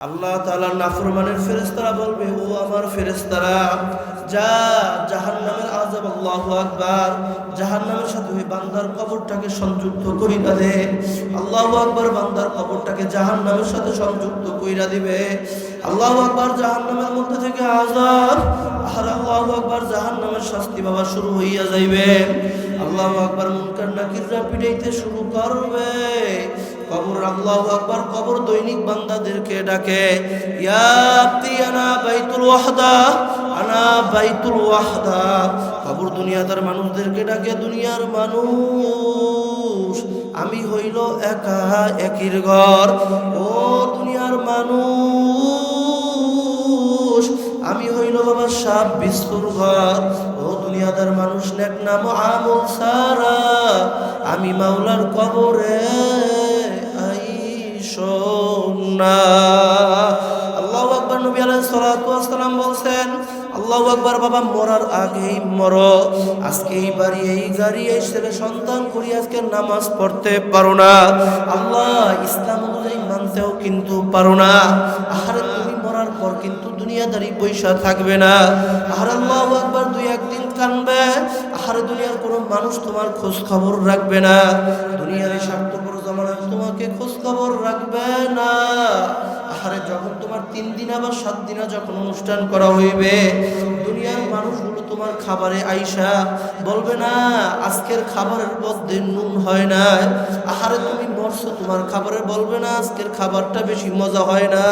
আল্লাহ তাআলার নাফরমানের ফেরেশতারা বলবে, ও আমার ফেরেশতারা, যা জাহান্নামের আযাব, আল্লাহু আকবার, জাহান্নামের সাথে ওই বান্দার কবরটাকে সংযুক্ত কইরা দে। আল্লাহু আকবার, বান্দার কবরটাকে জাহান্নামের সাথে সংযুক্ত কইরা দিবে। আল্লাহু আকবার, জাহান্নামের মধ্যে থেকে আযাব, আর আল্লাহু আকবার, জাহান্নামের শাস্তি বাবা শুরু হইয়া যাইবে। আল্লাহু আকবার, মুনকার নাকিররা পিটাইতে শুরু করবে। কবর, আল্লাহু আকবার, কবর দৈনিক বান্দাদেরকে ডাকে, ইয়া আব্দি আনা বাইতুল ওয়াহদা, আনা বাইতুল ওয়াহদা। কবর দুনিয়াদার মানুষদেরকে ডাকে, দুনিয়ার মানুষ, আমি হইল একা একির ঘর। ও দুনিয়ার মানুষ, আমি হইল বাবা সাপ বিস্তুর ঘর। ও দুনিয়াদার মানুষ, নেক নাম আমল সারা আমি মাওলার কবরে আল্লাহু আকবার। নবী আলাইহিস সালাতু ওয়াস সালাম বলেন, আল্লাহু আকবার, বাবা মরার আগেই মরো। আজকে এই বাড়ি, এই গাড়ি, এই ছেলে সন্তান করি, আজকে নামাজ পড়তে পারো না, আল্লাহ ইসলাম অনুযায়ী মানতেও কিন্তু পারো না। আরে তুমি মরার পর কিন্তু দুনিয়াদারি পয়সা থাকবে না। আর আল্লাহু আকবার, দুই একদিন কানবে। আরে দুনিয়ার কোনো মানুষ তোমার খোঁজ খবর রাখবে না। দুনিয়ার এই স্বার্থপর জমানায় তোমাকে খোঁজ খবর রাখবে না। আরে যখন তোমার 3 দিন বা 7 দিনা যখন অনুষ্ঠান করা হইবে, দুনিয়ার মানুষগুলো তোমার খাবারে আইসা বলবে না আজকের খাবারের মধ্যে নুন হয় না। আরে তুমি মরছো, তোমার খাবারে বলবে না আজকের খাবারটা বেশি মজা হয় না।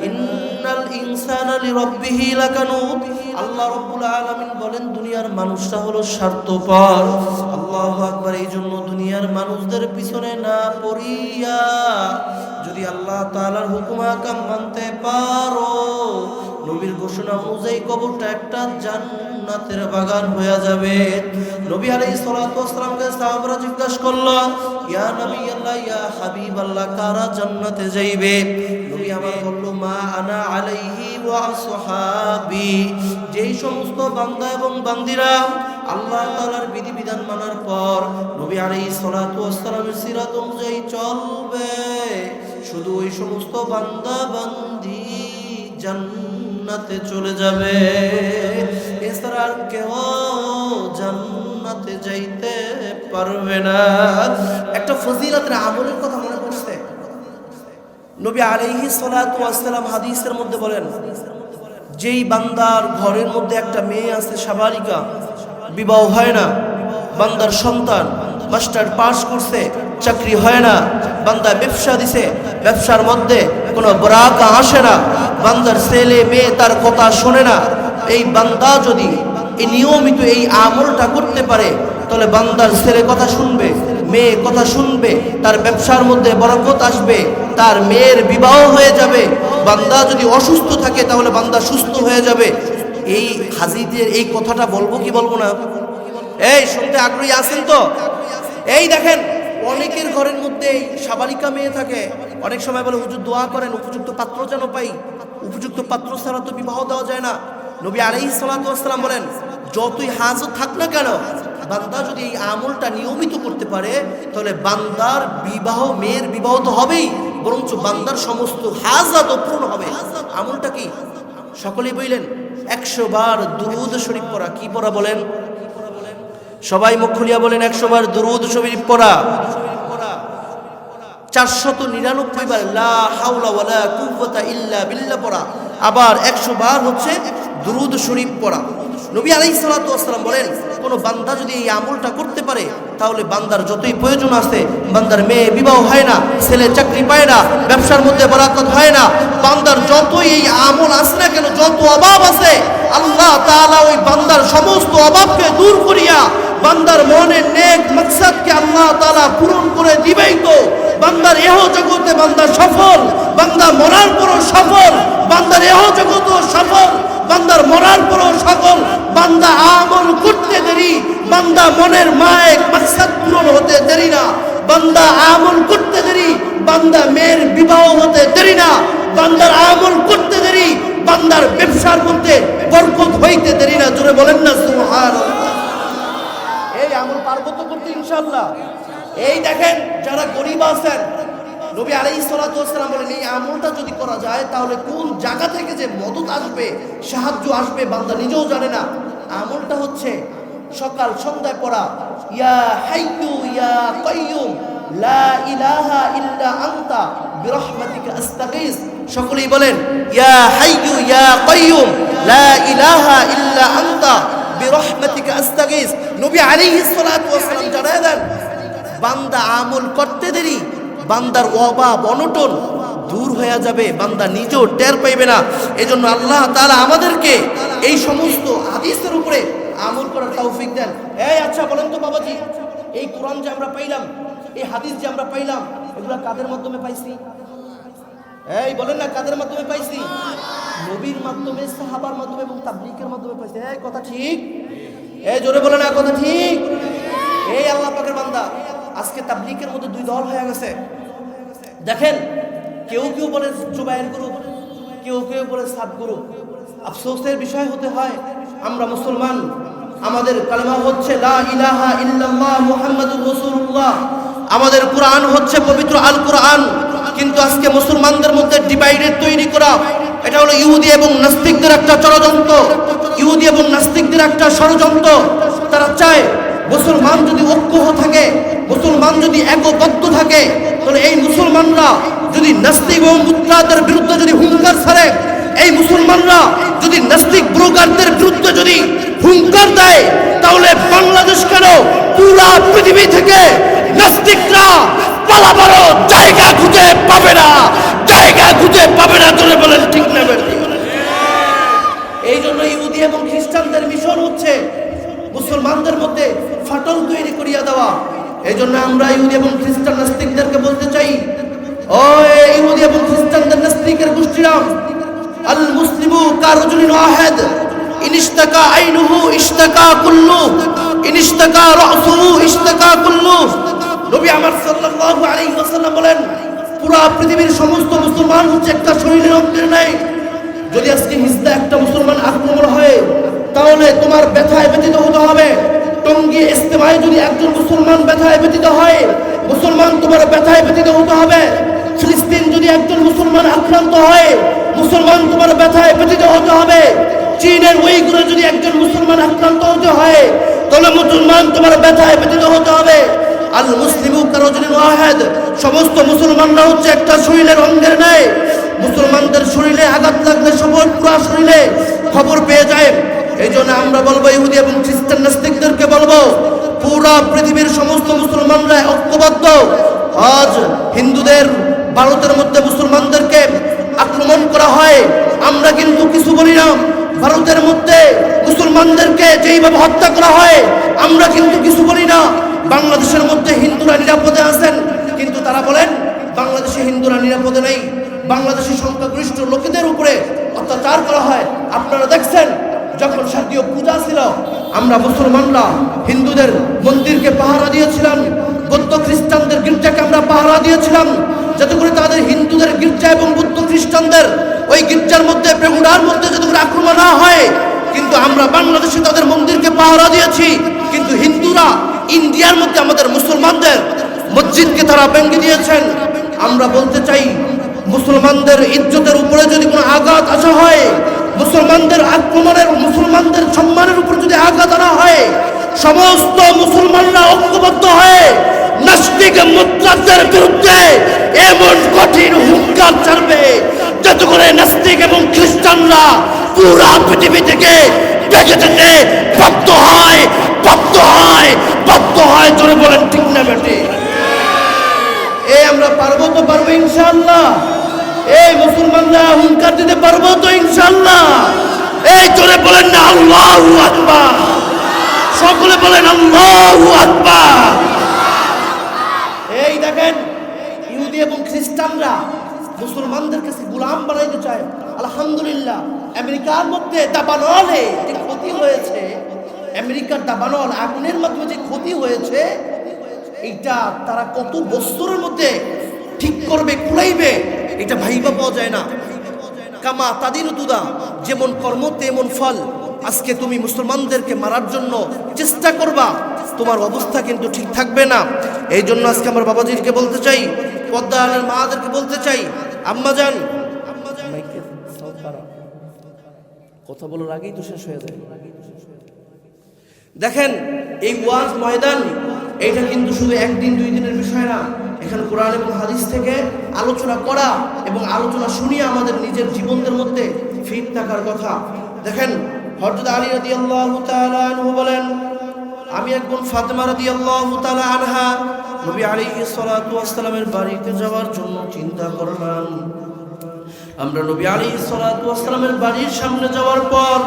ইন্নাল ইনসানা লিরাব্বিহি লাকানুত। আল্লাহ রাব্বুল আলামিন বলেন, দুনিয়ার মানুষটা হলো স্বার্থপর। আল্লাহু আকবার। এই জন্য দুনিয়ার মানুষদের পিছনে না পড়িয়া যদি আল্লাহ তাআলার হুকুম আহকাম মানতে পারো, নবীর ঘোষণা অনুযায়ী কবরটা একটা জান্নাতের বাগান হয়ে যাবে। নবী আলাইহিস সালাতু ওয়াস সালামকে সাহাবারা জিজ্ঞাসা করলো, ইয়া নবী আল্লাহ, ইয়া হাবিব আল্লাহ, কারা জান্নাতে যাইবে? নবী আমার বলল, মা আনা আলাইহি ওয়া আসহাবি। যেই সমস্ত বান্দা এবং বান্দিরা আল্লাহ তাআলার বিধিবিধান মানার পর নবী আলাইহিস সালাতু ওয়াস সালামের সিরাত অনুযায়ী চলবে, শুধু ওই সমস্ত বান্দা বান্দি জান্নাতে চলে যাবে। এছাড়া আর কেউ জান্নাতে যাইতে পারবে না। একটা ফজিলতের আমলের কথা মনে পড়ছে। নবী আলাইহিস সালাতু ওয়াস সালাম হাদিসের মধ্যে বলেন, যেই বান্দার ঘরের মধ্যে একটা মেয়ে আছে সাবালিকা, বিবাহ হয় না, বান্দার সন্তান মাস্টার পাস করছে, চাকরি হয় না, বান্দা ব্যবসা দিছে, ব্যবসার মধ্যে কোনো বরাকা আসে না, বান্দার ছেলে মেয়ে তার কথা শোনে না, এই বান্দা যদি এই নিয়মিত এই আমলটা করতে পারে, তাহলে বান্দার ছেলে কথা শুনবে, মেয়ে কথা শুনবে, তার ব্যবসার মধ্যে বরকত আসবে, তার মেয়ের বিবাহ হয়ে যাবে। বান্দা যদি অসুস্থ থাকে তাহলে বান্দা সুস্থ হয়ে যাবে। এই হাজিদের এই কথাটা বলবো কি বলবো না? এই শুনতে আগ্রহী আছেন তো? এই দেখেন, অনেকের ঘরের মধ্যে সাবালিকা মেয়ে থাকে, অনেক সময় বলে হুজুর দোয়া করেন উপযুক্ত পাত্র যেন পাই। উপযুক্ত পাত্র ছাড়া তো বিবাহ দেওয়া যায় না। নবী আলাইহিস সালাতু ওয়াস সালাম বলেন, যতই হাজত থাক না কেন, বান্দা যদি এই আমলটা নিয়মিত করতে পারে, তাহলে বান্দার বিবাহ, মেয়ের বিবাহ তো হবেই, বরঞ্চ বান্দার সমস্ত হাজাত পূর্ণ হবে। আমলটা কি? সকলেই বললেন 100 বার দুরূদ শরীফ পড়া। কি পড়া বলেন? সবাই মুখ খুলিয়া বলেন, 100 বার দুরূদ শরীফ পড়া। 499 বার লা হাওলা ওয়ালা কুওয়াতা ইল্লা বিল্লাহ পড়া। আবার 100 বার হচ্ছে দুরূদ শরীফ পড়া। নবী আলাইহিস সালাতু ওয়াস সালাম বলেন, কোন বান্দা যদি এই আমলটা করতে পারে, তাহলে বান্দার যতই প্রয়োজন আছে, বান্দার মেয়ে বিবাহ হয় না, ছেলে চাকরি পায় না, ব্যবসার মধ্যে বরাকত হয় না, বান্দার যতই এই আমল আছে না কেন, যত অভাব আছে, আল্লাহ তাআলা ওই বান্দার সমস্ত অভাবকে দূর করিয়া বান্দার মনের নেক মাকসাদকে আল্লাহ তাআলা পূরণ করে দিবেই। তো বান্দার এহ জগতে বান্দা সফল, বান্দা মরার পরও সফল, বান্দার এহ জগতেও সফল, বান্দার মরার পরও সফল। বান্দা আমল করতে দেরি, বান্দা মনের মায়ের মাকসাদ পূরণ হতে দেরি না, বান্দা আমল করতে দেরি, বান্দা মেয়ের বিবাহ হতে দেরি না, বান্দার আমল করতে দেরি, বান্দার ব্যবসার মধ্যে বরকত হইতে দেরি না। জোরে বলেন না সুবহানাল্লাহ। এই আমল পারবো তো করতে ইনশাআল্লাহ। এই দেখেন, যারা গরিব আছেন, নবী আলাইহিস সালাতু ওয়াস সালাম বলেন, এই আমলটা যদি করা যায় তাহলে কোন জায়গা থেকে যে মদদ আসবে, সাহায্য আসবে, বান্দা নিজেও জানে না। আমলটা হচ্ছে সকাল সন্ধ্যায় পড়া ইয়া হাইয়ু ইয়া কাইয়ুম লা ইলাহা ইল্লা আনতা বিরহমাতিকা আস্তাগীস। সকলেই বলেন ইয়া হাইয়ু ইয়া কাইয়ুম লা ইলাহা ইল্লা আনতা বিরহমাতিকা আস্তাগীস। নবী আলাইহিস সালাতু ওয়াস সালাম জানায় দেন, বান্দা আমল করতে দেরি বান্দার অভাব অনটন দূর হয়ে যাবে, বান্দা নিজেও টের পাইবে না। এজন্য আল্লাহ তাআলা আমাদেরকে এই সমস্ত হাদিসের উপরে আমল করার তৌফিক দেন। আচ্ছা বলেন তো বাবাজি, এই কোরআন যে আমরা পাইলাম, এই হাদিস যে আমরা পাইলাম, এগুলা কাদের মাধ্যমে পাইছি? বলেন না, কাদের মাধ্যমে পাইছি? নবীর মাধ্যমে, সাহাবার মাধ্যমে এবং তাবলীগের মাধ্যমে পাইছি। কথা ঠিক? জোরে বলে না কথা ঠিক? আল্লাহ পাকের বান্দা, আজকে তাবলীগের মধ্যে দুই দল হয়ে গেছে। দেখেন, কেউ কেউ বলে জুবায়ের গ্রুপ, কেউ কেউ বলে সাদ গ্রুপ। আফসোসের বিষয় হতে হয়, আমরা মুসলমান, আমাদের কালেমা হচ্ছে লা ইলাহা ইল্লাল্লাহ মুহাম্মাদুর রাসূলুল্লাহ, আমাদের কোরআন হচ্ছে পবিত্র আল কোরআন। কিন্তু আজকে মুসলমানদের মধ্যে ডিভাইডেড তৈরি করা, এটা হলো ইহুদি এবং নাস্তিকদের একটা ষড়যন্ত্র, ইহুদি এবং নাস্তিকদের একটা ষড়যন্ত্র। তারা চায় মুসলমান যদি ঐক্য থাকে, মুসলমান যদি একবদ্ধ থাকে, তাহলে এই মুসলমানরা যদি নাস্তিক এবং মুতলাদের বিরুদ্ধে যদি হুঙ্কার ছাড়ে, এই মুসলমানরা যদি নাস্তিক ব্রোকারদের বিরুদ্ধে যদি হুঙ্কার দেয়, তাহলে বাংলাদেশ কেন পুরা পৃথিবী থেকে নাস্তিকরা পালাবারও জায়গা খুঁজে পাবে না, জায়গা খুঁজে পাবে না। চলে বলেন ঠিক না? এই জন্য ইহুদি এবং খ্রিস্টানদের মিশন হচ্ছে মুসলমানদের মধ্যে ফাটল তৈরি করিয়া দেওয়া। এই জন্য আমরা ইহুদি এবং খ্রিস্টান নাস্তিকদেরকে বলতে চাই, ও ইহুদি এবং খ্রিস্টানদের নাস্তিকের গোষ্ঠীরা, আল মুসলিমু কারজুলিন ওয়াহিদ, ইনিশতাকা আইনুহু ইশতাকা কুল্লু, ইনিশতাকা রাসুহু ইশতাকা কুল্লু। নবী আমার সাল্লাল্লাহু আলাইহি ওয়াসাল্লাম বলেন, পুরা পৃথিবীর সমস্ত মুসলমান হচ্ছে একটা শরীরের অঙ্গের ন্যায়। যদি আজকে হিজদা একটা মুসলমান আক্রমণ হয়, তাহলে তোমার ব্যথায় ব্যথিত হতে হবে। টঙ্গী ইস্তেমায় যদি একজন মুসলমান ব্যথায় ব্যথিত হয়, মুসলমান তোমার ব্যথায় ব্যথিত হতে হবে। ফিলিস্তিন যদি একজন মুসলমান আক্রান্ত হয়, মুসলমান তোমার ব্যথায় ব্যথিত হতে হবে। চীনের উইগুরে যদি একজন মুসলমান আক্রান্ত হতে হয়, তাহলে মুসলমান তোমার ব্যথায় ব্যথিত হতে হবে। আল মুসলিমু কারজুলিন ওয়াহিদ, সমস্ত মুসলমানরা হচ্ছে একটা শরীরের অঙ্গের ন্যায়। মুসলমানদের শরীরে আঘাত লাগলে সবার পুরা শরীরে খবর পেয়ে যায়। এই জন্য আমরা বলবো, ইহুদি এবং খ্রিস্টান নাস্তিকদেরকে বলবো, পুরা পৃথিবীর সমস্ত মুসলমানরা ঐক্যবদ্ধ। আজ হিন্দুদের ভারতের মধ্যে মুসলমানদেরকে আক্রমণ করা হয়, আমরা কিন্তু কিছু বলি না। ভারতের মধ্যে মুসলমানদেরকে যেইভাবে হত্যা করা হয়, আমরা কিন্তু কিছু বলি না। বাংলাদেশের মধ্যে হিন্দুরা নিরাপদে আছেন, কিন্তু তারা বলেন বাংলাদেশে হিন্দুরা নিরাপদে নেই। বাংলাদেশের সংখ্যাগরিষ্ঠ লোকেদের উপরে অত্যাচার করা হয়। আপনারা দেখছেন, যখন শারদীয় পূজা ছিল, আমরা মুসলমানরা হিন্দুদের মন্দিরকে পাহারা দিয়েছিলাম, বৌদ্ধ খ্রিস্টানদের গির্জাকে আমরা পাহারা দিয়েছিলাম, যাতে করে তাদের হিন্দুদের গির্জা এবং বৌদ্ধ খ্রিস্টানদের ওই গির্জার মধ্যে, বেগুড়ার মধ্যে যাতে করে আক্রমণ না হয়। কিন্তু আমরা বাংলাদেশে তাদের মন্দিরকে পাহারা দিয়েছি, কিন্তু হিন্দুরা ইন্ডিয়ার মধ্যে আমাদের মুসলমানদের মসজিদকে তারা ভেঙে দিয়েছেন। আমরা বলতে চাই, মুসলমানদের ইজ্জতের উপরে যদি কোনো আঘাত আসা হয়, মুসলমানদের আক্রমণের, মুসলমানদের সম্মানের উপর যদি আঘাত আনা হয়, সমস্ত মুসলমানরা ঐক্যবদ্ধ হয়ে নাস্তিক মুতলাদের বিরুদ্ধে এমন কঠিন হুঙ্কার ছাড়বে, যাতে করে নাস্তিক এবং খ্রিস্টানরা পুরা পৃথিবী থেকে বেঁচে যেতে বাধ্য হয়, বাধ্য হয়, বাধ্য হয়। জোরে বলেন ঠিক না বেটে? আমরা পারবো তো? পারবো ইনশাআল্লাহ। এই মুসলমানরা হুঙ্কার দিতে পারবো তো ইনশাআল্লাহ? জোরে বলেন না আল্লাহু আকবার। সকলে বলেন আল্লাহু আকবার। দেখেন, ইহুদি এবং খ্রিস্টানরা মুসলমানদের কাছে গোলাম বানাইতে চায়। আলহামদুলিল্লাহ, আমেরিকার মধ্যে দাবানলে যে ক্ষতি হয়েছে, আমেরিকার দাবানল আগুনের মাধ্যমে যে ক্ষতি হয়েছে, এইটা তারা কত বছরের মধ্যে ঠিক করবে, কুলাইবে, এটা ভাইবা পাওয়া যায় না। কামা তাদিন তুদা, যেমন কর্ম তেমন ফল। আজকে তুমি মুসলমানদেরকে মারার জন্য চেষ্টা করবা, তোমার অবস্থা কিন্তু ঠিক থাকবে না। এই জন্য আজকে আমার বাবাজিকে বলতে চাই, ও পর্দার মাদেরকে বলতে চাই, আম্মাজান কথা বলার আগেই তো শেষ হয়ে যায়। দেখেন এই ওয়াজ ময়দান এটা কিন্তু শুধু একদিন দুই দিনের বিষয় না, এখানে কোরআন এবং হাদিস থেকে আলোচনা করা এবং আলোচনা শুনিয়ে আমাদের নিজের জীবনের মধ্যে ফিট থাকার কথা। দেখেন হযরত আলী রাদিয়াল্লাহু তাআলা আনহু বলেন, আমি একবার ফাতেমা রাদিয়াল্লাহু তাআলা আনহা নবী আলাইহিস সালাতু ওয়াস সালামের বাড়িতে যাওয়ার জন্য চিন্তা করলাম। আমরা নবী আলাইহিস সালাতু ওয়াস সালামের বাড়ির সামনে যাওয়ার পর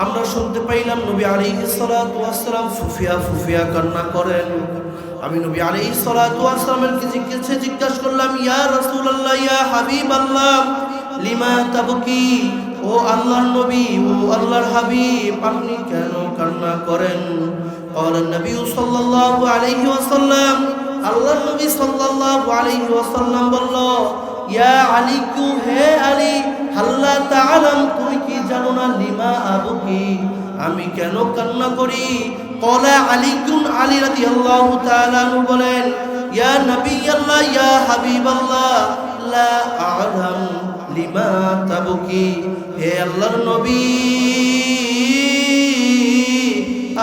আমরা শুনতে পাইলাম নবী আলাইহিস সালাতু ওয়াস সালাম ফুফিয়া ফুফিয়া কান্না করেন। আমি নবী আলাইহিস সালাতু ওয়াস সালামের কাছে জিজ্ঞাসা করলাম, ইয়া রাসূলুল্লাহ, ইয়া হাবিবাল্লাহ, লিমা তাবকি, ও আল্লাহর নবী, ও আল্লাহর হাবিব, আপনি কেন কান্না করেন? ক্বালান নবী সাল্লাল্লাহু আলাইহি ওয়াসাল্লাম, আল্লাহর নবী সাল্লাল্লাহু আলাইহি ওয়াসাল্লাম বলল, ইয়া আলী, হে আলী, হাল্লা তাআলাম, তুমি কি জানো না, লিমা আবকি, আমি কেন কান্না করি? ক্বালা আলীকুন, আলী রাদিয়াল্লাহু তাআলা আনহু বলেন, ইয়া নবিয়াল্লাহ, ইয়া হাবিবাল্লাহ, লা আ'লাম লিমা তাবকি, হে আল্লাহর নবী,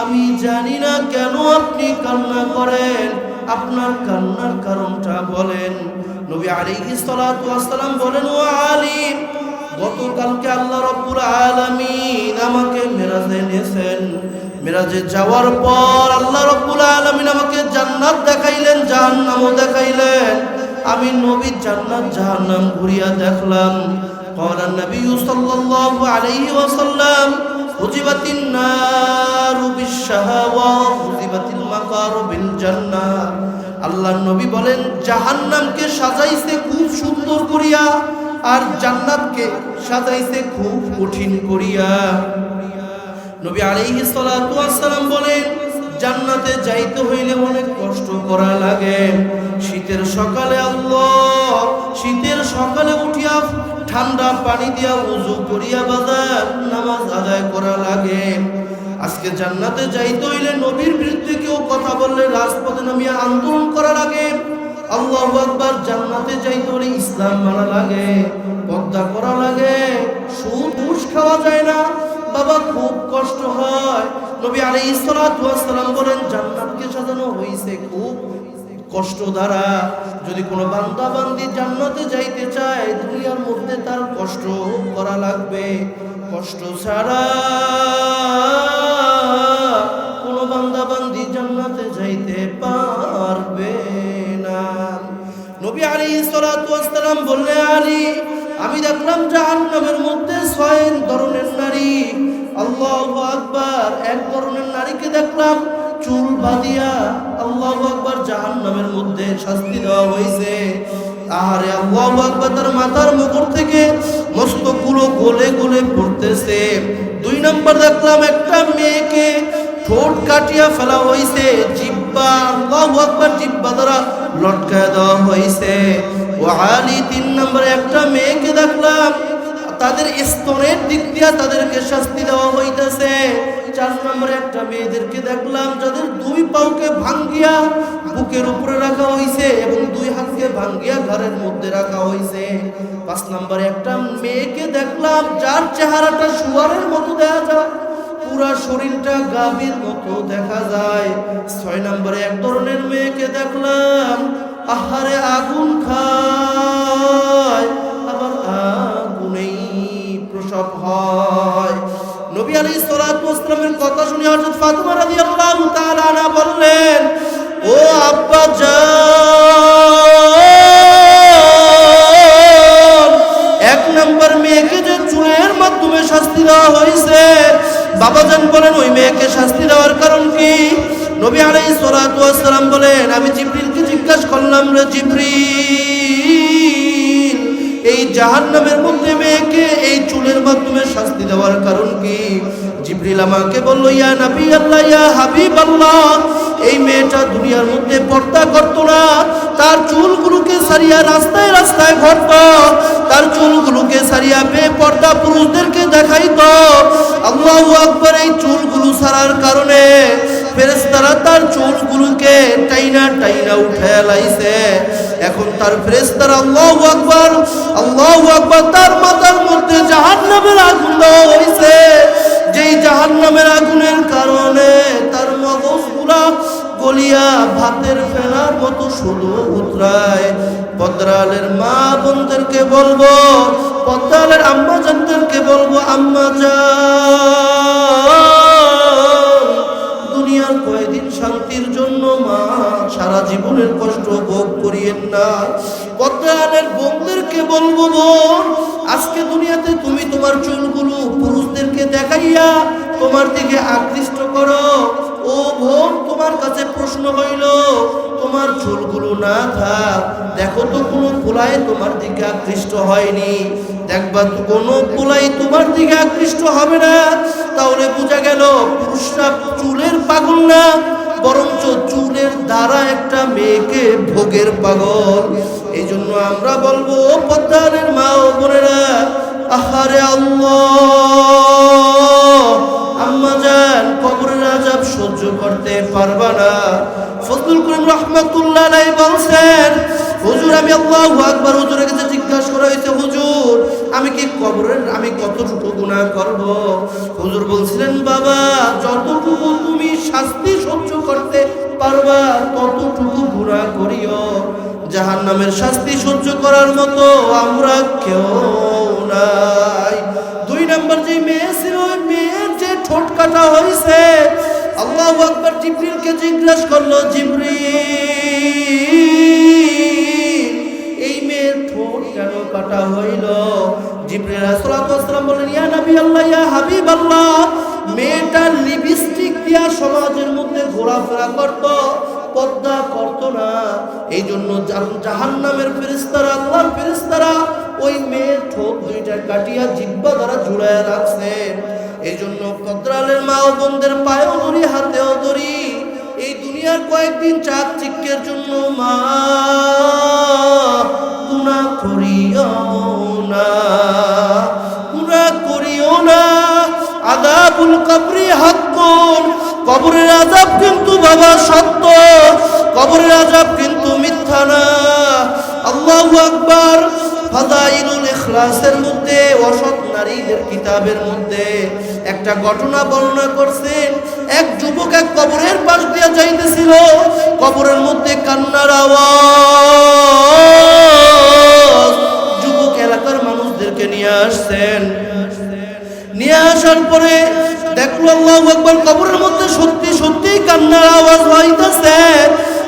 আমি জানি না কেন আপনি কান্না করেন, আপনার কান্নার কারণটা বলেন। নবী আলাইহিস সালাতু ওয়াস সালাম বলেন, ও আলী, গতকালকে আল্লাহ রাব্বুল আলামিন আমাকে মেরাজে নিয়েছেন। মেরাজে যাওয়ার পর আল্লাহ রাব্বুল আলামিন আমাকে জান্নাত দেখাইলেন, জাহান্নামও দেখাইলেন। আমি নবীর জান্নাত জাহান্নাম ঘুরিয়া দেখলাম। ক্বালা নবী সাল্লাল্লাহু আলাইহি ওয়াসাল্লাম, হুজিবাতিন নারু বিশ-শাহাওয়া, হুজিবাতিল মাকারু বিল জান্নাহ। আল্লাহর নবী বলেন, জাহান্নামকে সাজাইছে খুব সুন্দর করিয়া, আর জান্নাতকে সাজাইছে খুব কঠিন করিয়া। নবী আলাইহিস সালাতু ওয়াস সালাম বলেন, জান্নাতে যাইতে হইলে অনেক কষ্ট করা লাগে। শীতের সকালে শীতের সকালে উঠিয়া ঠান্ডা পানি দিয়া ওযু করিয়া বাজার নামাজ আদায় করা লাগে। আজকে জান্নাতে যাইতে হইলে নবীর বিরুদ্ধে কেউ কথা বললে রাজপথে নামিয়া আন্দোলন করা লাগে। আল্লাহু আকবার। জান্নাতে যাইতে হলে ইসলাম মানা লাগে, পর্দা করা লাগে, সুদ ঘুষ খাওয়া যায় না বাবা, খুব কষ্ট হয়। নবী আলাইহিস সালাতু ওয়াস সালাম বলেন, জান্নাতকে সাজানো হইছে খুব কষ্ট দ্বারা। যদি কোনো বান্দা বান্দি জান্নাতে যাইতে চায়, দুনিয়ার মধ্যে তার কষ্ট করা লাগবে। কষ্ট ছাড়া কোনো বান্দা বান্দি জান্নাতে যাইতে পারবে না। নবী আলাইহিস সালাতু ওয়াস সালাম বললেন, আলী, আমি দেখলাম জাহান্নামের মধ্যে 6 ধরনের নারী। আল্লাহু আকবার। এক ধরনের নারীকে দেখলাম চুল বাঁধিয়া, আল্লাহু আকবার, জাহান্নামের মধ্যে শাস্তি দেওয়া হয়েছে। আহারে আল্লাহু আকবার, তার মাথার মুকুট থেকে মস্তকগুলো গলে গলে পড়তেছে। 2 নম্বর দেখলাম একটা মেয়েকে ঠোঁট কাটিয়া ফেলা হয়েছে, জিহ্বা, আল্লাহু আকবার, জিহ্বা দ্বারা লটকায় দেওয়া হয়েছে। ও আলী, 3 নম্বরে একটা মেয়েকে দেখলাম তাদের স্তনের দিক দিয়া তাদেরকে শাস্তি দেওয়া হইতেছে। 4 নম্বরে একটা মেয়েদেরকে দেখলাম যাদের 2 পাউকে ভাঙ্গিয়া বুকের উপরে রাখা হয়েছে এবং 2 হাতকে ভাঙ্গিয়া ঘাড়ের মধ্যে রাখা হয়েছে। 5 নম্বরে একটা মেয়েকে দেখলাম যার চেহারাটা শুয়ারের মতো দেখা যায়, পুরা শরীরটা গাভীর মতো দেখা যায়। 6 নম্বরে এক ধরনের মেয়েকে দেখলাম আহারে আগুন খায়, আবার আগুনেই প্রসব হয়। নবী আলাইহিস সালাতু ওয়াস সালামের কথা শুনে হযরত ফাতেমা রাদিয়াল্লাহু তাআলা আনহা বললেন, ও আব্বা জান, 1 নম্বর মেয়েকে যে চুলের মাধ্যমে শাস্তি দেওয়া হয়েছে, বাবাজান বলেন ওই মেয়েকে শাস্তি দেওয়ার কারণ কি? নবী আলাইহিস সালাতু ওয়াস সালাম বলেন, আমি জিবরিলকে জিজ্ঞাসা করলাম, রে জিবরিল, এই জাহান্নামের মধ্যে মেয়েকে এই চুলের মাধ্যমে শাস্তি দেওয়ার কারণ কি? জিবরিল আমাকে বলল, ইয়া নবী আল্লাহ, ইয়া হাবিব আল্লাহ, এই মেয়েটা দুনিয়ার মধ্যে পর্দা করতো না, তার চুলগুলোকে সারিয়া রাস্তায় রাস্তায় ঘুরতো, তার চুলগুলোকে সারিয়া বেপর্দা পুরুষদেরকে দেখাইতো। আল্লাহু আকবার। এই চুলগুলো সারার কারণে ফেরেশতারা তার চুলগুলোকে টাইনা টাইনা উঠায় লাইছে। এখন তার ফেরেশতারা আল্লাহু আকবার আল্লাহু আকবার, তার মাথার মধ্যে জাহান্নামের আগুন দেওয়া হইছে। যেই জাহান্নামের আগুনের কারণে তার মগজগুলা গলিয়া ভাতের ফেনার মতো শুধু উতরায়। পদ্রালের মা বোনদেরকে বলবো, পদ্রালের আম্মা জানদেরকে বলবো, আম্মা জান, দুনিয়ার কয়েকদিন শান্তির জন্য মা সারা জীবনের কষ্ট ভোগ করিয়েন না। পদ্রালের বোনদেরকে বলবো, বোন, আজকে দুনিয়াতে তুমি তোমার চুলগুলো পুরুষদেরকে দেখাইয়া তোমার দিকে আকৃষ্ট করো। ও বোন, তোমার কাছে প্রশ্ন হইল, তোমার চুলগুলো না থাক, দেখো তো কোনো পোলাই তোমার দিকে আকৃষ্ট হয়নি। দেখবা তো কোনো পোলাই তোমার দিকে আকৃষ্ট হবে না। তাহলে বোঝা গেল পুরুষরা চুলের পাগল না, বরঞ্চ চুলের দ্বারা একটা মেয়েকে ভোগের পাগল। এই জন্য আমরা বলবো, পদ্মারের মা ও বোনেরা, আহারে আল্লাহ, আম্মা জান কবরের আযাব সহ্য করতে পারবা না। ফজলুল করিম রাহমাতুল্লাহ আলাইহি বলছেন, হুজুর আমি আল্লাহু আকবার, হুজুরের কাছে জিজ্ঞাসা করা হয়েছে, হুজুর আমি কি কবরের আমি কতটুকু গুনাহ করব? হুজুর বলছিলেন, বাবা যতটুকু তুমি শাস্তি সহ্য করতে পারবা ততটুকু গুনাহ করিও। জাহান্নামের শাস্তি সহ্য করার মতো আমরা কেউ নাই। দুই নাম্বার যে মেয়ে ছিল, ওই মেয়ের যে ঠোঁট কাটা হয়েছে, আল্লাহু আকবার, জিবরিলকে জিজ্ঞাসা করলো, জিবরিল এই মেয়ের ঠোঁট কেন কাটা হইল? জিবরিল আলাইহিস সালাতু ওয়াস সালাম বললেন, ইয়া নবী আল্লাহ, ইয়া হাবিব আল্লাহ, মেয়েটা লিপস্টিক দিয়া সমাজের মধ্যে ঘোরাফেরা করত, পর্দা করত না। এই জন্য জাহান্নামের ফেরেশতারা, আল্লাহর ফেরেশতারা ওই মেয়ের ঠোঁট দুইটা কাটিয়া জিহ্বা দ্বারা ঝুলাইয়া রাখছে। এই জন্য পদ্রালের মা ও বোনদের পায়েও ধরি, হাতেও ধরি, এই দুনিয়ার কয়েকদিন চাকচিক্যের জন্য মা গুনাহ করিও না, গুনাহ করিও না। আযাবুল কবরি হাক্কুন, কবরের আযাব কিন্তু বাবা সত্য, কবরের আযাব কিন্তু মিথ্যা না। আল্লাহু আকবার। ফাদাইলুল ইখলাসের মধ্যে, অসৎ নারীদের কিতাবের মধ্যে একটা ঘটনা বর্ণনা করছেন। এক যুবক এক কবরের পাশ দিয়ে যাইতেছিল, কবরের মধ্যে কান্নার আওয়াজ। যুবক এলাকার মানুষদেরকে নিয়ে আসছেন, নিয়ে আসার পরে দেখলো আল্লাহু আকবার, কবরের মধ্যে সত্যি সত্যি কান্নার আওয়াজ হইতেছে।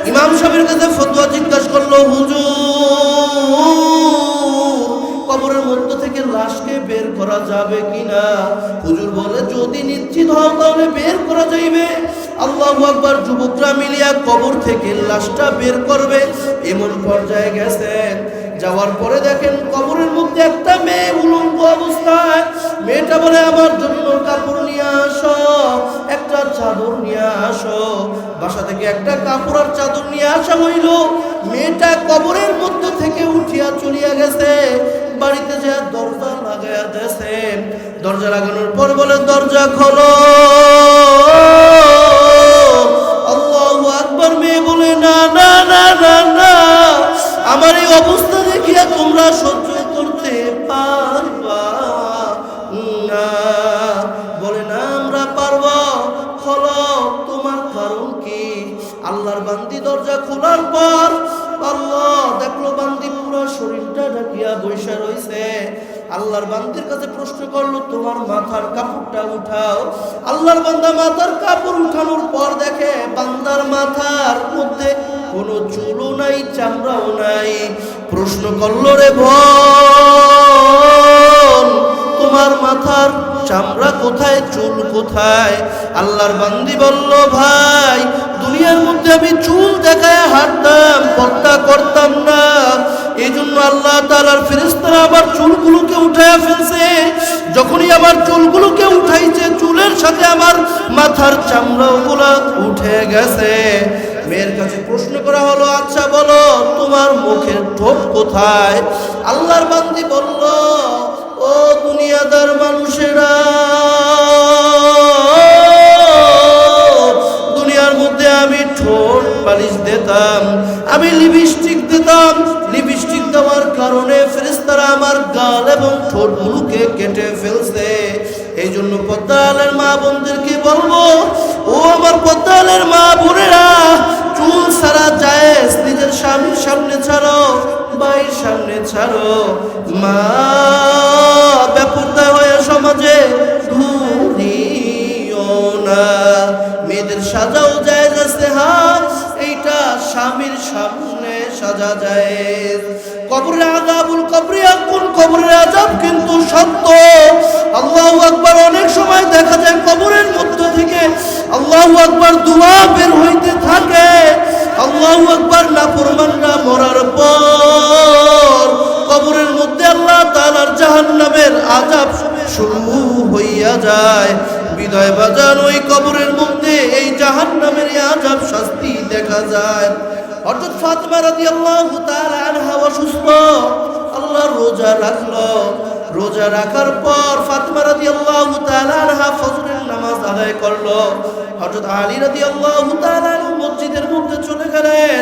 ইমাম সাহেবের কাছে ফতোয়া জিজ্ঞাসা করলো, হুজুর কবরের মধ্য থেকে লাশকে বের করা যাবে কিনা? হুজুর বলে, যদি নিশ্চিত হও তাহলে বের করা যাইবে। আল্লাহু আকবার। যুবকরা মিলিয়া কবর থেকে লাশটা বের করবে এমন পর্যায়ে গেছেন। যাওয়ার পরে দেখেন কবরের মধ্যে একটা মেয়ে উলঙ্গ অবস্থায়। মেয়েটা বলে, আমার জন্য কাপড় নিয়ে আসো, একটা চাদর নিয়ে আসো। বাসা থেকে একটা কাপড় আর চাদর নিয়ে আসা হইল। মেয়েটা কবরের মধ্য থেকে উঠিয়া চলিয়া গেছে। বাড়িতে যে দরজা লাগাইয়া দিয়েছে, দরজা লাগানোর পর বলে, দরজা খোলো। আল্লাহু আকবার। মেয়ে বলে, না না না না না, আমার এই অবস্থা দেখিয়া তোমরা সহ্য করতে পারবা না। বলে, না আমরা পারবো, খোলো। তোমার কারণ কি? আল্লাহর বান্দি দরজা খোলার পর আল্লাহ দেখলো বান্দি পুরো শরীরটা ঢাকিয়া বসে রয়েছে। আল্লাহর বান্দির কাছে প্রশ্ন করলো, তোমার মাথার কাপড়টা উঠাও। আল্লাহর বান্দা মাথার কাপড় উঠানোর পর দেখে বান্দার মাথার মধ্যে কোনো চুলও নাই, চামড়াও নাই। প্রশ্ন করলো, রে বোন, তোমার মাথার চামড়া কোথায়, চুল কোথায়? আল্লাহর বান্দি বলল, ভাই দুনিয়ার মধ্যে আমি চুল দেখায় হাঁটতাম, পর্দা করতাম না। এই জন্য আল্লাহ তাআলার ফেরেশতারা আমার চুলগুলোকে উঠাইয়া ফেলছে। যখনই আমার চুলগুলোকে উঠাইছে, চুলের সাথে আমার মাথার চামড়াগুলো উঠে গেছে। মেয়ের কাছে প্রশ্ন করা হলো, আচ্ছা বলো তোমার মুখের ঠোঁট কোথায়? আল্লাহর বান্দি বলল, ও দুনিয়াদার মানুষেরা, কবরগুলোকে কেটে ফেলছে। এই জন্য পদ্মালের মা বোনদেরকে বলবো, ও আমার পদ্মালের মা বোনেরা, চুল ছাড়া জায়েজ নিজের স্বামীর সামনে ছাড়ো, ভাইয়ের সামনে ছাড়ো। মা বেপরদা হয়ে সমাজে ঘুরিও না। মেয়েদের সাজাও জায়েজ আছে, হ্যাঁ এইটা স্বামীর সামনে সাজা জায়েজ। কবরের আযাবুল কবরি কোন কবরের আযাব কিন্তু সত্য। আল্লাহু আকবার। অনেক সময় দেখা যায় কবরের মধ্য থেকে আল্লাহু আকবার দোয়া বের হইতে থাকে। আল্লাহু আকবার। নাফরমানরা মরার পর কবরের মধ্যে আল্লাহ তাআলার জাহান্নামের আযাব শুরু হইয়া যায়। বিদায় বাজান, ওই কবরের মধ্যে এই জাহান্নামের আযাব শাস্তি দেখা যায়। হযরত ফাতেমা রাদিয়াল্লাহু তাআলা আনহা অসুস্থ, আল্লাহ রোজা রাখলো। রোজা রাখার পর ফাতেমা রাদিয়াল্লাহু তাআলা আনহা ফজরের নামাজ আদায় করলো। হযরত আলী রাদিয়াল্লাহু তাআলা মসজিদের মধ্যে চলে গেলেন।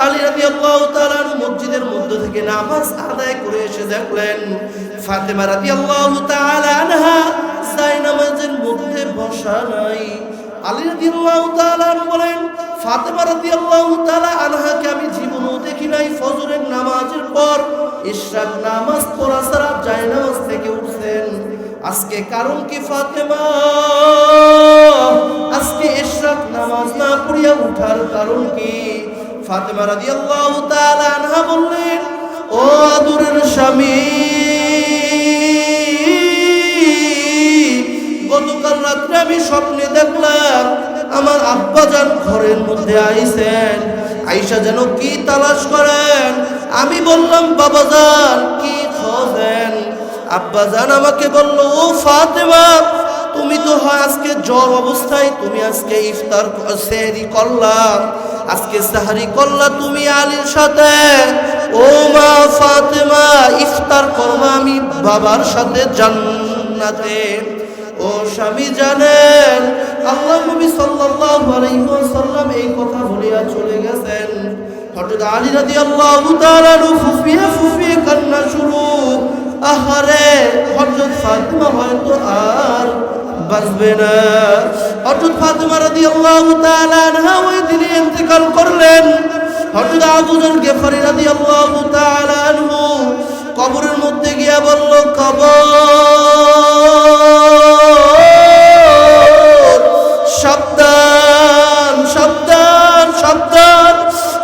আলী রাদিয়াল্লাহু তাআলা মসজিদের মধ্যে থেকে নামাজ আদায় করে এসে দেখলেন ফাতেমা রাদিয়াল্লাহু তাআলা আনহা নামাজের মধ্যে বসা নাই। আলী রাদিয়াল্লাহু তাআলা বলেন, ফাতেমা রাদিয়াল্লাহু তাআলা আনহাকে আমি জীবনেও দেখি নাই ফজরের নামাজের পর ইশরাক নামাজ পড়া ছাড়া জায়নামাজ থেকে উঠছেন। আজকে কারণ কি ফাতেমা? আজকে ইশরাক নামাজ না পড়িয়া উঠার কারণ কি? ফাতেমা রাদিয়াল্লাহু তাআলা আনহা বললেন, ও আদরের স্বামী, গতকাল রাত্রে আমি স্বপ্নে দেখলাম আমার আব্বাজান ঘরের মধ্যে আইছেন। আয়েশা যেন কি তালাশ করেন। আমি বললাম, বাবাজান কি খোঁজেন? আব্বাজান আমাকে বলল, ও ফাতেমা, তুমি তো হয় আজকে জ্বর অবস্থায় তুমি আজকে ইফতার সেহরি করলা, আজকে সাহারি করলা তুমি আলীর সাথে। ও মা ফাতেমা, ইফতার করবা আমি বাবার সাথে জান্নাতে। ও স্বামী জানেন, আল্লাহ নবী সাল্লাল্লাহু আলাইহি ওয়াসাল্লাম এই কথা বলিয়া চলে গেছেন। হযরত আলী রাদিয়াল্লাহু তাআলা ফুফিয়ে ফুফিয়ে কান্না শুরু। আহারে, হযরত ফাতেমা হয়তো আর বাঁচবে না। হযরত ফাতেমা রাদিয়াল্লাহু তাআলা আনহা ওই দিনে ইন্তেকাল করলেন। হযরত আবু যর গিফারি রাদিয়াল্লাহু তাআলা আনহু কবরের মধ্যে গিয়া বলল, কবর সাবধান সাবধান সাবধান,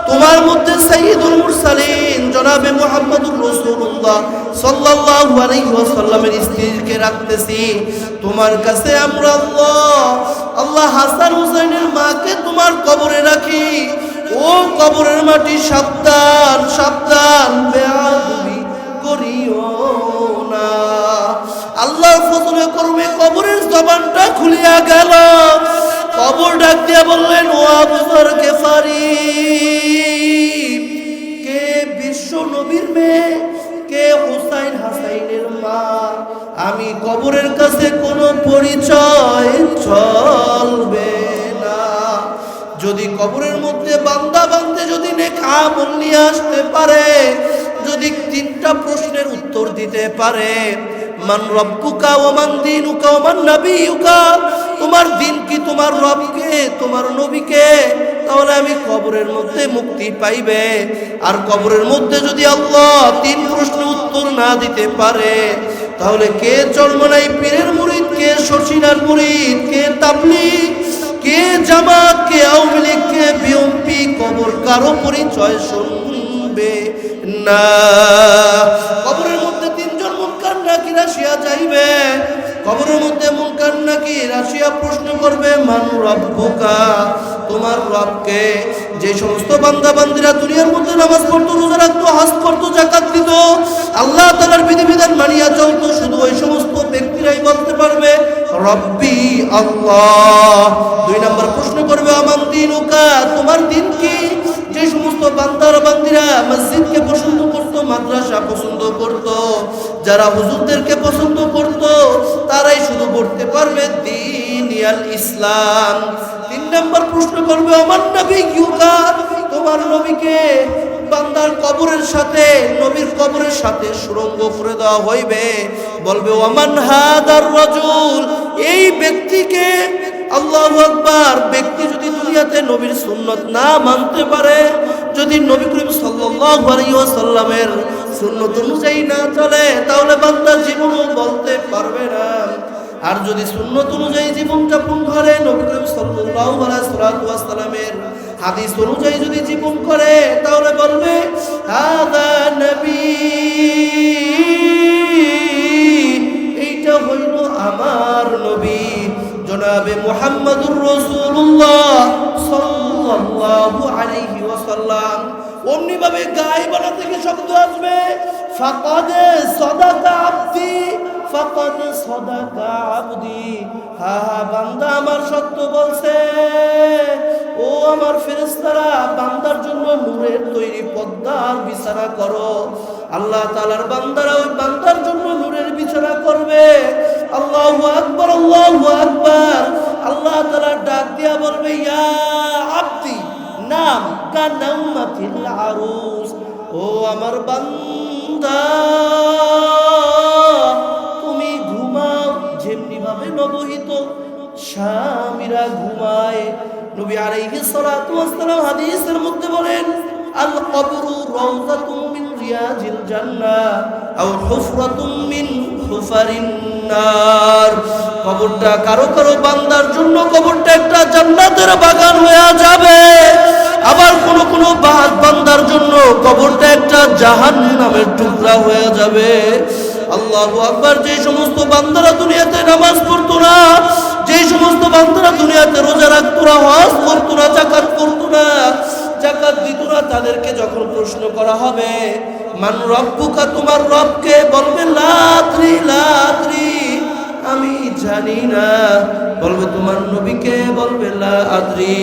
তোমার মধ্যে সাইয়্যিদুল মুরসালিন জনাবে মুহাম্মদুর রাসূলুল্লাহ সাল্লাল্লাহু আলাইহি ওয়াসাল্লামের স্ত্রীকে রাখতেছি। তোমার কাছে আমরা আল্লাহ হাসান হুসাইনের মাকে তোমার কবরে রাখি। ও কবরের মাটি, সাবধান সাবধান, বেয়াদবি করিও না। আল্লাহ ফজলে করবে কবরের জবানটা খুলিয়া গেল। কবর ডাক দিয়া বললেন, ও আবু যর গিফারি, কে বিশ্ব নবীর মেয়ে, কে হুসাইন হাসাইনের মা? আমি কবরের কাছে কোনো পরিচয় চলবে না। যদি কবরের মধ্যে বান্দা বান্দে যদি নেক আমল নিয়ে আসতে পারে, যদি তিনটা প্রশ্নের উত্তর দিতে পারে, মান রব্বুকা ওয়া মান দীনুকা ওয়া মান নাবিয়ুকা, তোমার দিন কি, তোমার রব কে, তোমার নবী কে, তাহলে আমি কবরের মধ্যে মুক্তি পাইবে। আর কবরের মধ্যে যদি আল্লাহ তিন প্রশ্নের উত্তর না দিতে পারে, তাহলে কে চরমনাই পীরের মুরিদ, কে শশীনার মুরিদ, কে তাবলীগ, কে জামাত, কে আওয়ামী লীগ, কে বিএনপি, কবর কারো পরিচয় শুনবে না। কবরের মধ্যে তিনজন মুনকার নাকির আসিয়া যাইবে। কবরের মধ্যে মুনকার নাকির আসিয়া প্রশ্ন করবে, মান রব্বুকা, তোমার রবকে? যে সমস্ত বান্দা বান্দিরা দুনিয়ার মধ্যে নামাজ পড়তো, রোজা রাখতো, হজ করতো, যাকাত দিত, আল্লাহ তাআলার বিধিবিধান মানিয়া চলতো, শুধু ওই সমস্ত ব্যক্তিরাই বলতে পারবে রব্বি আল্লাহ। দুই নম্বর প্রশ্ন করবে, আমান দীনুকা, তোমার দিন কি? যে সমস্ত বান্দার বান্দিরা মসজিদকে পছন্দ করত, মাদ্রাসা পছন্দ করত, যারা হুজুরদেরকে পছন্দ করত, তারাই শুধু পড়তে পারবে দ্বীন আল ইসলাম। তিন নম্বর প্রশ্ন করবে, আমার নবী ইউকা, তোমার নবীকে? বান্দার কবরের সাথে নবীর কবরের সাথে সুরঙ্গ করে দেওয়া হইবে। বলবে ওয়ামান হাদার রাজুল, এই ব্যক্তিকে, আল্লাহু আকবার, ব্যক্তি যদি দুনিয়াতে নবীর সুন্নত না মানতে পারে, যদি নবী করিম সাল্লাল্লাহু আলাইহি ওয়াসাল্লামের সুন্নত অনুযায়ী না চলে, তাহলে বান্দা জীবনও বলতে পারবে না। আর যদি সুন্নত অনুযায়ী জীবন যাপন করে, নবী করিম সাল্লাল্লাহু আলাইহি ওয়াসাল্লামের হাদিস অনুযায়ী যদি জীবন করে, তাহলে বলবে হাদা নবী, এইটা হইল আমার নবী জনাবে মুহাম্মদুর রাসূলুল্লাহ সাল্লাল্লাহু আলাইহি ওয়াসাল্লাম। অমনি ভাবে গায়বানা থেকে শব্দ আসবে, ফাকাদ সাদাকা আবদি, ফাকাদ সাদাকা আবদি, হা হা বান্দা আমার সত্য বলছে। ও আমার ফেরেশতারা, বান্দার জন্য নূরের তৈরি পদ্মার বিছানা করো। আল্লাহ তাআলার বান্দারা ওই বান্দার জন্য নূরের বিছানা করবে। আল্লাহু আকবার, আল্লাহু আকবার। আল্লাহ তাআলা ডাক দিয়া বলবে ইয়া আবদি নাম কানামাতিল আরুস, ও আমার বান্দা তুমি ঘুমাও যেমনি ভাবে নবহিত স্বামীরা ঘুমায়। নবী আলাইহিস সালাতু ওয়াস সালাম হাদিসের মধ্যে বলেন আল কবরু রাউযাতুম মিন রিয়াজিল জান্নাহ আও হুফরাতুম মিন হুফারিন নার। কবরটা কারো কারো বান্দার জন্য কবরটা একটা জান্নাতের বাগান হয়ে যাবে, আবার কোন কোন বান্দার জন্য কবরটা একটা জাহান্নামের টুকরা হয়ে যাবে। আল্লাহু আকবার। যে সমস্ত বান্দারা দুনিয়াতে নামাজ পড়তো না, যে সমস্ত বান্দারা দুনিয়াতে রোজা রাখতো না, হজ করতো না, যাকাত করতো না, যাকাত দিত না, তাদেরকে যখন প্রশ্ন করা হবে মান রব্বুকা, তোমার রবকে, বলবে লা আদরি, লা আদরি, আমি জানি না। বলবে তোমার নবীকে, বলবে লা আদরি।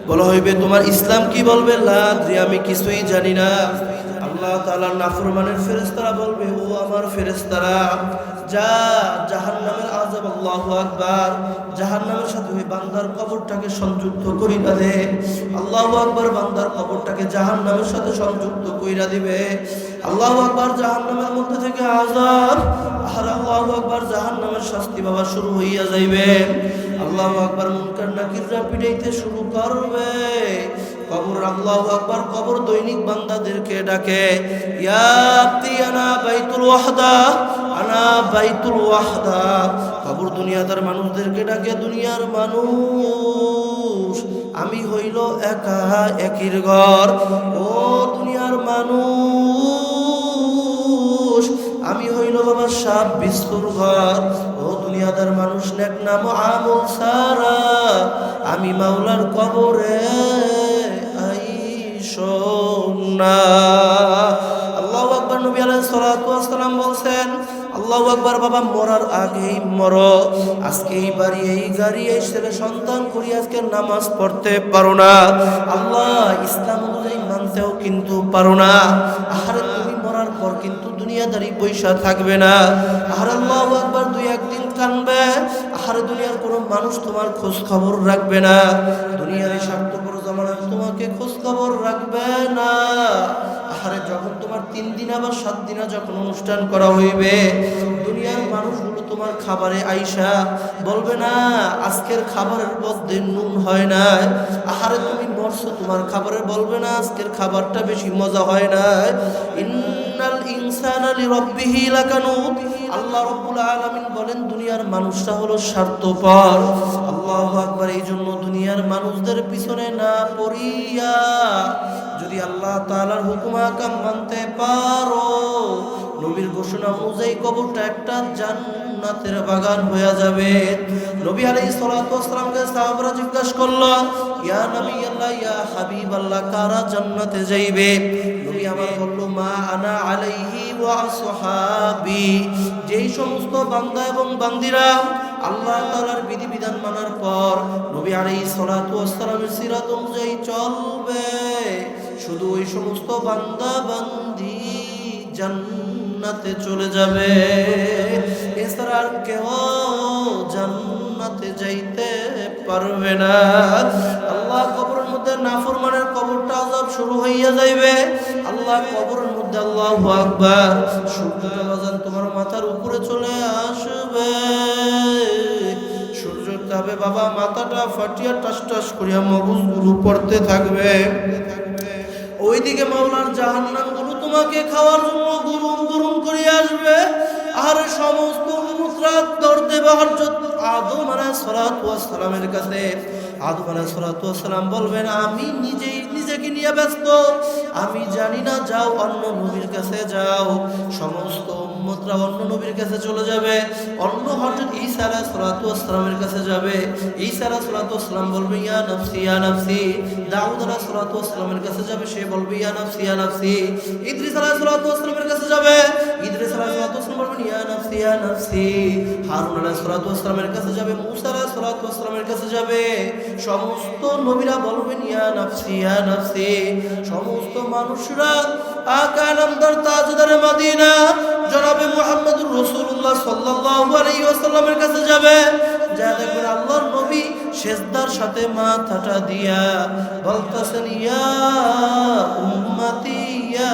বলা হইবে তোমার ইসলাম কি, বলবে লা আদরি, আমি কিছুই জানি না। আল্লাহ তাআলার নাফরমানের ফেরেশতারা বলবে ও আমার ফেরেশতারা, যা জাহান্নামের আযাব, আল্লাহু আকবার, জাহান্নামের সাথে ওই বান্দার কবরটাকে সংযুক্ত কইরা দে। আল্লাহু আকবার। বান্দার কবরটাকে জাহান্নামের সাথে সংযুক্ত কইরা দিবে। আল্লাহু আকবার। জাহান্নামের মধ্যে থেকে আযাব, আর আল্লাহু আকবার, জাহান্নামের শাস্তি বাবা শুরু হইয়া যাইবে। আল্লাহু আকবার। মুনকার নাকিররা পিটাইতে শুরু করবে। কবর, আল্লাহু আকবার, কবর দৈনিক বান্দাদেরকে ডাকে, ইয়া আবদি আনা বাইতুল ওয়াহদা, আনা বাইতুল ওয়াহদা। কবর দুনিয়াদার মানুষদেরকে ডাকে, দুনিয়ার মানুষ আমি হইল একা একির ঘর। ও দুনিয়ার মানুষ আমি হইল বাবা সাপ বিস্কুর ঘর। ও দুনিয়াদার মানুষ নেক নাম আমল সারা আমি মাওলার কবরে আইসো না। আল্লাহু আকবার। নবী আলাইহিস সালাতু ওয়াস সালাম বলেন, আল্লাহু আকবার, বাবা মরার আগেই মরো। আজকে এই বাড়ি, এই গাড়ি, এই ছেলে সন্তান করি আজকে নামাজ পড়তে পারো না, আল্লাহ ইসলাম অনুযায়ী মানতেও কিন্তু পারো না। আহারে তুমি মরার পর কিন্তু দুনিয়াদারি পয়সা থাকবে না। আহারে আল্লাহু আকবার, দুই একদিন কানবে। আহারে দুনিয়ার কোনো মানুষ তোমার খোঁজ খবর রাখবে না, দুনিয়ার এই স্বার্থপর জামানায় তোমাকে খোঁজ খবর রাখবে না। আহারে যখন তোমার 3 দিন আবার 7 দিনা যখন অনুষ্ঠান করা হইবে, দুনিয়ার মানুষগুলো তোমার খাবারে আইসা বলবে না আজকের খাবারের মধ্যে নুন হয় না। আহারে তুমি মরছো, তোমার খাবারে বলবে না আজকের খাবারটা বেশি মজা হয় না। ইন্নাল ইনসানা লিরাব্বিহি লাকানুত। আল্লাহ রাব্বুল আলামিন বলেন দুনিয়ার মানুষরা হলো স্বার্থপর। আল্লাহু আকবার। এই জন্য দুনিয়ার মানুষদের পিছনে না পড়িয়া যদি আল্লাহ তাআলার হুকুম আহকাম মানতে পারো, নবীর ঘোষণা অনুযায়ী কবরটা একটা জান্নাতের বাগান হয়ে যাবে। নবী আলাইহিস সালাতু ওয়াস সালামকে সাহাবারা জিজ্ঞাসা করলো, ইয়া নবী আল্লাহ, ইয়া হাবিব আল্লাহ, কারা জান্নাতে যাইবে? নবী আমার বলল, মা আনা আলাইহি ওয়া আসহাবি। যেই সমস্ত বান্দা এবং বান্দিরা আল্লাহ তাআলার বিধিবিধান মানার পর নবী আলাইহিস সালাতু ওয়াস সালামের সিরাত অনুযায়ী চলবে, শুধু ওই সমস্ত বান্দা বান্দি জান্নাতে চলে যাবে। এছাড়া আর কেউ জান্নাতে যাইতে পারবে না। আল্লাহ কবরের মধ্যে নাফরমানের কবরটা আযাব শুরু হইয়া যাইবে। আল্লাহ কবরের মধ্যে আল্লাহু আকবার, সূর্যটা বাজান তোমার মাথার উপরে চলে আসবে। সূর্যের তাপে বাবা মাথাটা ফাটিয়া টাস টাস করিয়া মগজগুলো পড়তে থাকবে। ওইদিকে মাওলার জাহান্নামগুলো তোমাকে খাওয়ার জন্য গুরুম গুরুম করে আসবে। আর সমস্ত মুসরাত দর্দে হযরত আদম আলাইহিস সালাতু ওয়াস সালামের কাছে আদম আলাইহিস সালাতু ওয়াস সালাম বলবেন, আমি নিজেকে নিয়ে ব্যস্ত, আমি জানি না, যাও অন্য নবীর কাছে যাও। সমস্ত উম্মতরা অন্য নবীর কাছে চলে যাবে, অন্য হযরত ঈসা আলাইহিস সালাতু ওয়াস সালামের কাছে যাবে। ঈসা আলাইহিস সালাতু ওয়াস সালাম বলবে ইয়া নাফসি ইয়া নাফসি। দাউদ আলাইহিস সালাতু ওয়াস সালামের কাছে যাবে, সে বলবে ইয়া নাফসি ইয়া নাফসি। ইদ্রিস আলাইহিস সালাতু ওয়াস সালামের কাছে যাবে, ইদ্রিস আলাইহিস সালাতু ওয়াস সালাম বলবেন ইয়া নাফসি ইয়া নাফসি। হারুন আলাইহিস সালাতু ওয়াস সালামের কাছে যাবে, মুসা আলাইহিস সালাতু ওয়াস সালামের কাছে যাবে। সমস্ত নবীরা বলবেন ইয়া নাফসি ইয়া নাফসি। সমস্ত মানুষরা আকা নামদার তাজদার মদিনা জনাবে মুহাম্মদুর রাসূলুল্লাহ সাল্লাল্লাহু আলাইহি ওয়াসাল্লামের কাছে যাবে। যা দেখবেন আল্লাহর নবী সিজদার সাথে মাথাটা দিয়া বলতেছেন ইয়া উম্মতি ইয়া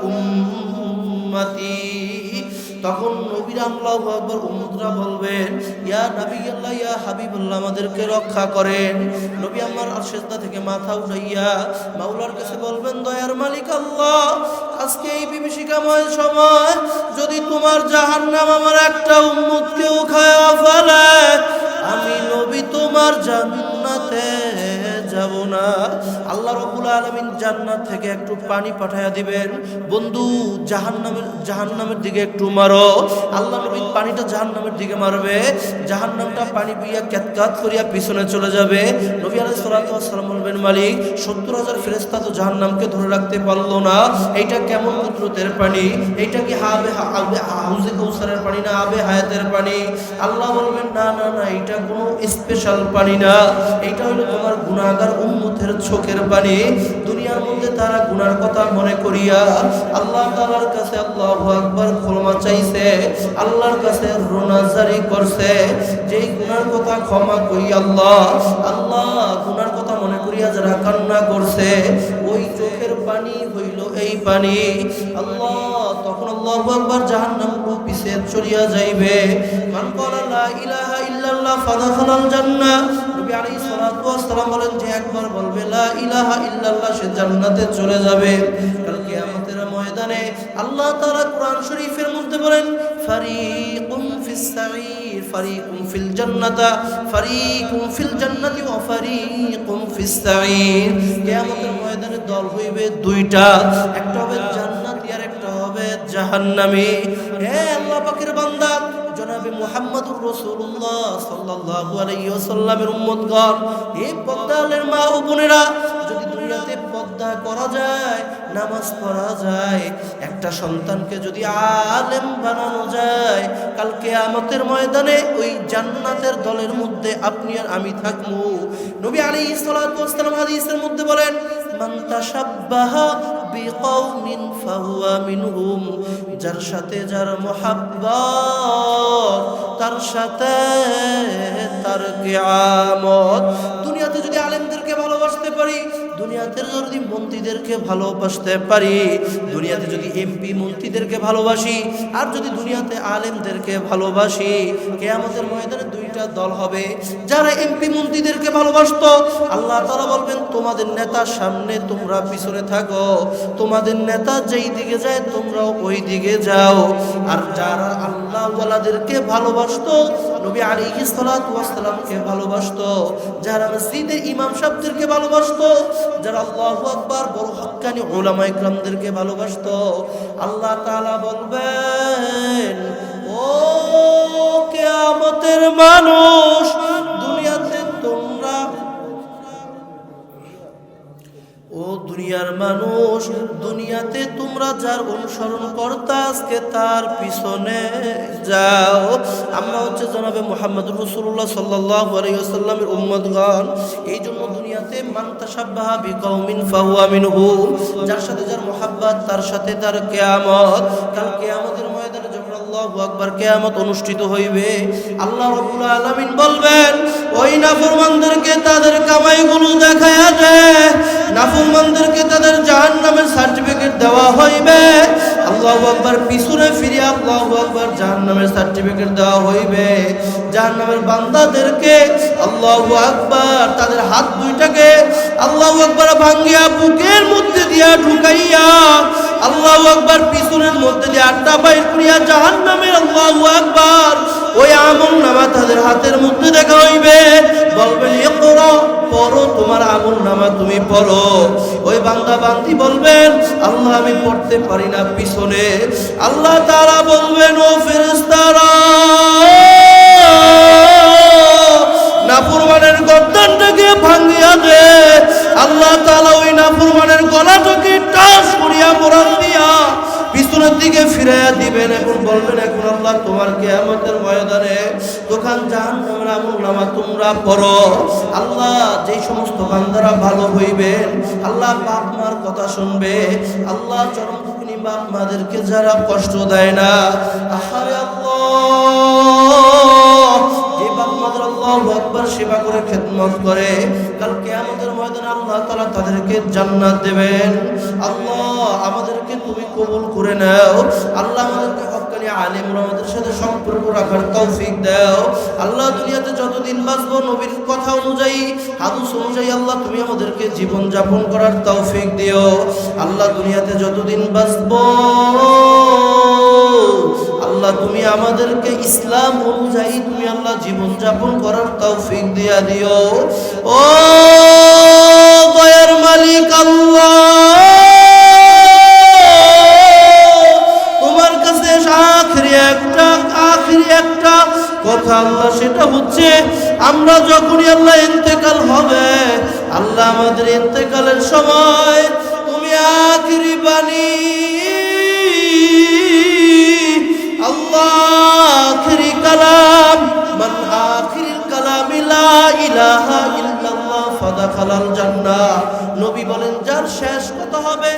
উম্মতি। তখন নবীরা আল্লাহু আকবার উম্মতরা বলবেন ইয়া নবিয়াল্লাহ ইয়া হাবিবাল্লাহ, আমাদেরকে রক্ষা করেন। নবী আমার আর সিজদা থেকে মাথা উঠাইয়া মাওলার কাছে বলবেন, দয়ার মালিক আল্লাহ, আজকে এই বিভীষিকাময় সময় যদি তোমার জাহান্নাম আমার একটা উম্মতকেও খায়া ফেলে, আমি নবী তোমার জান্নাতে যাব না। আল্লাহ রাব্বুল আলামিন জান্নাত থেকে একটু পানি পাঠায়া দিবেন, বন্ধু জাহান্নামের দিকে একটু মারো। আল্লাহ নবী পানিটা জাহান্নামের দিকে মারবে, জাহান্নামটা পানি পিয়া কেতকাত করিয়া পিছনে চলে যাবে। নবী আলাইহিস সালাতু ওয়াস সালাম বলবেন, মালিক ৭০,০০০ ফেরেশতা তো জাহান্নামকে ধরে রাখতে পারলো না, এইটা কেমন কুদরতের পানি? এইটা কি হাউজে কাউসারের পানি না আবে হায়াতের পানি? আল্লাহ বলবেন, না না না, এটা কোনো স্পেশাল পানি না, এইটা হলো তোমার গুনাহগার উম্মতের চোখের পানি। দুনিয়ার মধ্যে তারা গুনার কথা মনে করিয়া আল্লাহ তাআলার কাছে আল্লাহু আকবার ক্ষমা চাইছে, আল্লাহর কাছে রোনাজারি করছে, যেই গুনার কথা ক্ষমা করি আল্লাহ গুনার কথা মনে করিয়া যারা কান্না করছে, ওই চোখের পানি হইল এই পানি। আল্লাহ তখন আল্লাহু আকবার জাহান্নামগুলো পিছে চলিয়া যাইবে। মান ক্বালা লা ইলাহা ইল্লাল্লাহ ফাদাখালাল জান্নাহ। নবী আলাইহিস সালাতু ওয়াস সালাম বলেন, যে একবার বলবে লা ইলাহা ইল্লাল্লাহ, সে জান্নাতে চলে যাবে। কাল কিয়ামতের ময়দানে আল্লাহ তাআলা কোরআন শরীফের মধ্যে বলেন, ফারিকুম ফিস সাঈর ফারিকুম ফিল জান্নাতা ফারিকুম ফিল জান্নাতি ওয়া ফারিকুম ফিস সাঈর। কিয়ামতের ময়দানে দল হইবে দুইটা, একটা হবে জান্নাতি আর একটা হবে জাহান্নামী। হে আল্লাহ পাকের বান্দা জনাবে মুহাম্মদুর রাসূলুল্লাহ সাল্লাল্লাহু আলাইহি ওয়াসাল্লামের উম্মতগণ, এই পর্দালের মা ও বোনেরা, যদি দুনিয়াতে পর্দা করা যায়, নামাজ পড়া যায়, একটা সন্তানকে যদি আলেম বানানো যায়, কাল কিয়ামতের ময়দানে ওই জান্নাতের দলের মধ্যে আপনি আর আমি থাকবো। নবী আলাইহিস সালাতু ওয়াস সালাম হাদিসের মধ্যে বলেন, মান তাশাব্বাহা বিকাউমিন ফাহুয়া মিনহুম। যার সাথে যার মুহাব্বত, তার সাথে তার কিয়ামত। দুনিয়াতে যদি আলেমদেরকে ভালোবাসতে পারি, দুনিয়াতে যদি মন্ত্রীদেরকে ভালোবাসতে পারি, দুনিয়াতে যদি এমপি মন্ত্রীদেরকে ভালোবাসি, আর যদি দুনিয়াতে আলেমদেরকে ভালোবাসি, কিয়ামতের ময়দানে দুইটা দল হবে। যারা এমপি মন্ত্রীদেরকে ভালোবাসতো, আল্লাহ তাআলা বলবেন, তোমাদের নেতার সামনে তোমরা পিছনে থাকো, তোমাদের নেতা যেই দিকে যায় তোমরাও ওই দিকে যাও। আর যারা আল্লাহ ওয়ালাদেরকে ভালোবাসতো, নবী আলাইহিস সালাতু ওয়াস সালামকে ভালোবাসতো, যারা মসজিদে ইমাম সাহেবদেরকে ভালোবাসতো, যারা আল্লাহু আকবার বড় হক্কানি উলামা ইকরামদেরকে ভালোবাসতো, আল্লাহ তাআলা বলবেন, ও কিয়ামতের মানুষ, দুনিয়াতে তোমরা, ও দুনিয়ার মানুষ, দুনিয়াতে তোমরা যার অনুসরণ করতা, আজকে তার পিছনে যাও। আমরা হচ্ছে জনাবে মুহাম্মদুর রাসূলুল্লাহ সাল্লাল্লাহু আলাইহি ওয়াসাল্লামের উম্মতগণ। এই জন্য দুনিয়াতে মান তাশাব্বাহা বিকাউমিন ফাহুয়া মিনহুম, যার সাথে যার মুহাব্বত, তার সাথে তার কিয়ামত। কাল কিয়ামতের ময়দানে যখন আল্লাহ আল্লাহু আকবার কিয়ামত অনুষ্ঠিত হইবে। আল্লাহ রাব্বুল আলামিন বলবেন ওই নাফরমানদেরকে তাদের কামাইগুলো দেখায়া দে, নাফরমানদেরকে তাদের জাহান্নামের সার্টিফিকেট দেওয়া হইবে। আল্লাহু আকবার পিছনে ফিরে আল্লাহু আকবার জাহান্নামের সার্টিফিকেট দেওয়া হইবে। জাহান্নামের বান্দাদেরকে আল্লাহু আকবার তাদের হাত দুইটাকে আল্লাহু আকবার ভাঙ্গিয়া বুকের মধ্যে দিয়া ঢুকাইয়া আল্লাহু আকবার পিছনের মধ্যে দিয়ে আটটা বাইর করিয়া জাহান্নামের আল্লাহু আকবার ওই আমলনামা তাদের হাতের মধ্যে দেখা হইবে। বলবেন ইকরা, পড়ো, তোমার আমলনামা তুমি পড়ো। ওই বান্দা বান্দি বলবেন আল্লাহ আমি পড়তে পারি না পিছনে। আল্লাহ তাআলা বলবেন ও ফেরেশতারা নাফরমানের গর্দানটাকে ভাঙিয়া দে। আল্লাহ তাআলা ওই নাফরমানের গলাটাকে টাচ করিয়া মোড়াল দিয়া পিছনের দিকে ফিরাইয়া দিবেন। এখন বলবেন এখন আল্লাহ তোমার কিয়ামতের ময়দানে দোকান জাহান্নামের আমলনামা তোমরা পড়ো। আল্লাহ যেই সমস্ত বান্দারা ভালো হইবেন আল্লাহ বাপ মার কথা শুনবে, আল্লাহ চরম দুঃখিনী বাপ মাদেরকে যারা কষ্ট দেয় না, আহারে আল্লাহ যে বাপ মাদের আল্লাহু আকবার সেবা করে খেদমত করে কাল কিয়ামতের ময়দানে আল্লাহ তাআলা তাদেরকে জান্নাত দেবেন। আল্লাহ আমাদেরকে তুমি কবুল করে নাও। আল্লাহ আমাদেরকে হক্কানি আলেম ওলামাদের সাথে সম্পর্ক রাখার তৌফিক দাও। আল্লাহ দুনিয়াতে যতদিন বাঁচবো নবীর কথা অনুযায়ী হাদিস অনুযায়ী আল্লাহ তুমি আমাদেরকে জীবন যাপন করার তৌফিক দিও। আল্লাহ দুনিয়াতে যতদিন বাঁচবো আল্লাহ তুমি আমাদেরকে ইসলাম অনুযায়ী তুমি আল্লাহ জীবন যাপন করার তৌফিক দিয়া দিও। ও দয়ার মালিক আল্লাহ তোমার কাছে আখিরি একটা কথা আল্লাহ, সেটা হচ্ছে আমরা যখনই আল্লাহ ইন্তেকাল হবে আল্লাহ আমাদের ইন্তেকালের সময় তুমি আখিরি বাণী আল্লাহ আখিরি কালাম মান আখিরিল কালামি লা ইলাহা ইল্লাল্লাহ ফাদাখালাল জান্নাহ। নবী বলেন যার শেষ কথা হবে